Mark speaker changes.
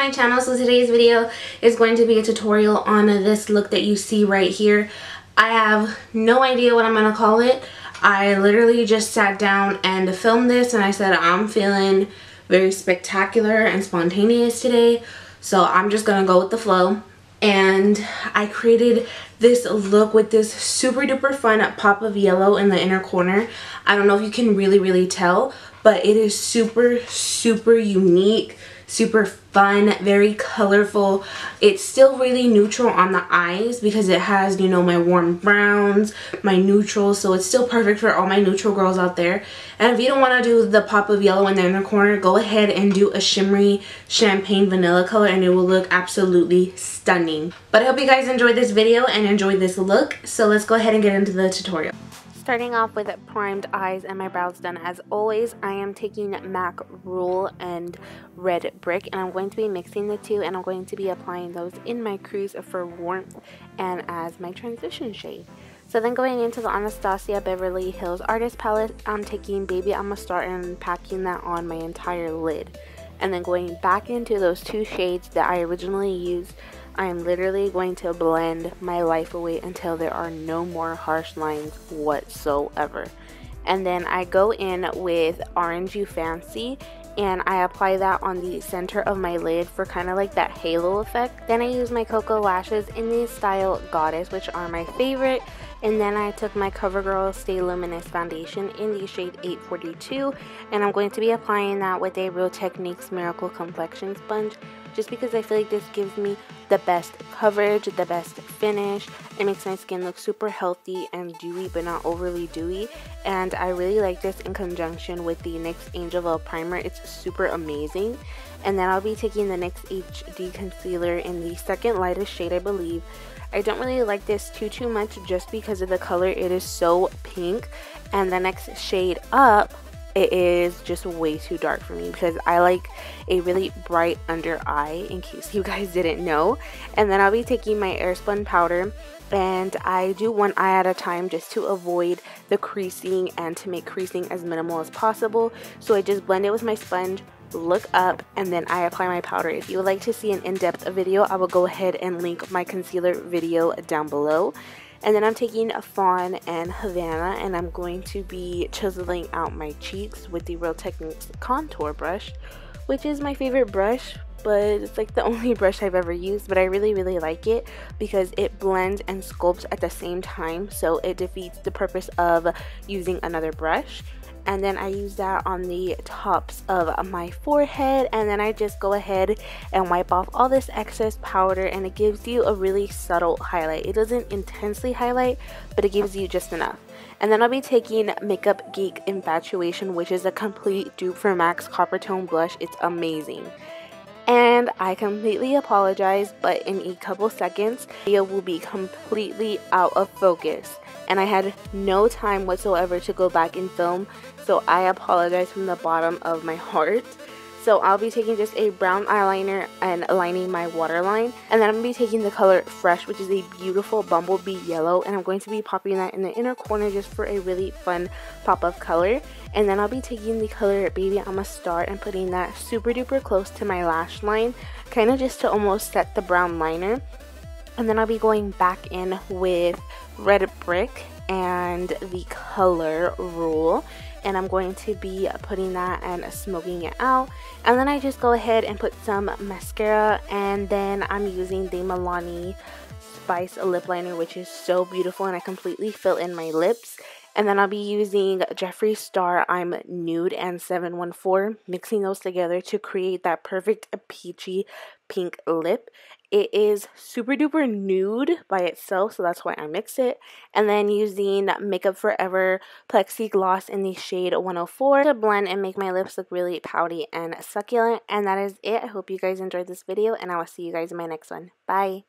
Speaker 1: my channel. So today's video is going to be a tutorial on this look that you see right here. I have no idea what I'm going to call it. I literally just sat down and filmed this and I said I'm feeling very spectacular and spontaneous today, so I'm just going to go with the flow. And I created this look with this super duper fun pop of yellow in the inner corner. I don't know if you can really tell, but it is super unique, super fun, very colorful. It's still really neutral on the eyes because it has, you know, my warm browns, my neutrals, so it's still perfect for all my neutral girls out there. And if you don't want to do the pop of yellow in the inner corner, go ahead and do a shimmery champagne vanilla color and it will look absolutely stunning. But I hope you guys enjoyed this video and enjoyed this look, so let's go ahead and get into the tutorial. Starting off with primed eyes and my brows done, as always, I am taking MAC Rule and Red Brick, and I'm going to be mixing the two, and I'm going to be applying those in my crease for warmth and as my transition shade. So then going into the Anastasia Beverly Hills Artist Palette, I'm taking Baby I'ma Start and packing that on my entire lid. And then going back into those two shades that I originally used, I am literally going to blend my life away until there are no more harsh lines whatsoever. And then I go in with Orange You Fancy and I apply that on the center of my lid for kind of like that halo effect. Then I use my Koko lashes in the style Goddess, which are my favorite. And then I took my Covergirl Stay Luminous foundation in the shade 842, and I'm going to be applying that with a Real Techniques Miracle Complexion Sponge, just because I feel like this gives me the best coverage, the best finish. It makes my skin look super healthy and dewy, but not overly dewy. And I really like this in conjunction with the NYX Angel Veil Primer. It's super amazing. And then I'll be taking the NYX HD Concealer in the second lightest shade, I believe. I don't really like this too much just because of the color. It is so pink, and the next shade up, it is just way too dark for me because I like a really bright under eye, in case you guys didn't know. And then I'll be taking my airspun powder, and I do one eye at a time just to avoid the creasing and to make creasing as minimal as possible. So I just blend it with my sponge, look up, and then I apply my powder. If you would like to see an in-depth video, I will go ahead and link my concealer video down below. And then I'm taking a Fawn and Havana, and I'm going to be chiseling out my cheeks with the Real Techniques contour brush, which is my favorite brush, but it's like the only brush I've ever used. But I really like it because it blends and sculpts at the same time, so it defeats the purpose of using another brush. And then I use that on the tops of my forehead, and then I just go ahead and wipe off all this excess powder, and it gives you a really subtle highlight. It doesn't intensely highlight, but it gives you just enough. And then I'll be taking Makeup Geek Infatuation, which is a complete dupe for MAC's Copper Tone Blush. It's amazing. And I completely apologize, but in a couple seconds, the video will be completely out of focus. And I had no time whatsoever to go back and film, so I apologize from the bottom of my heart. So I'll be taking just a brown eyeliner and lining my waterline. And then I'm going to be taking the color Fresh, which is a beautiful bumblebee yellow. And I'm going to be popping that in the inner corner just for a really fun pop of color. And then I'll be taking the color Baby I'ma Start and putting that super duper close to my lash line, kind of just to almost set the brown liner. And then I'll be going back in with Red Brick and the color Rule, and I'm going to be putting that and smoking it out. And then I just go ahead and put some mascara, and then I'm using the Milani Spice lip liner, which is so beautiful, and I completely fill in my lips. And then I'll be using Jeffree Star Im Nude and 714, mixing those together to create that perfect peachy pink lip. It is super duper nude by itself, so that's why I mix it. And then using Makeup Forever Plexi Gloss in the shade 104 to blend and make my lips look really pouty and succulent. And that is it. I hope you guys enjoyed this video, and I will see you guys in my next one. Bye!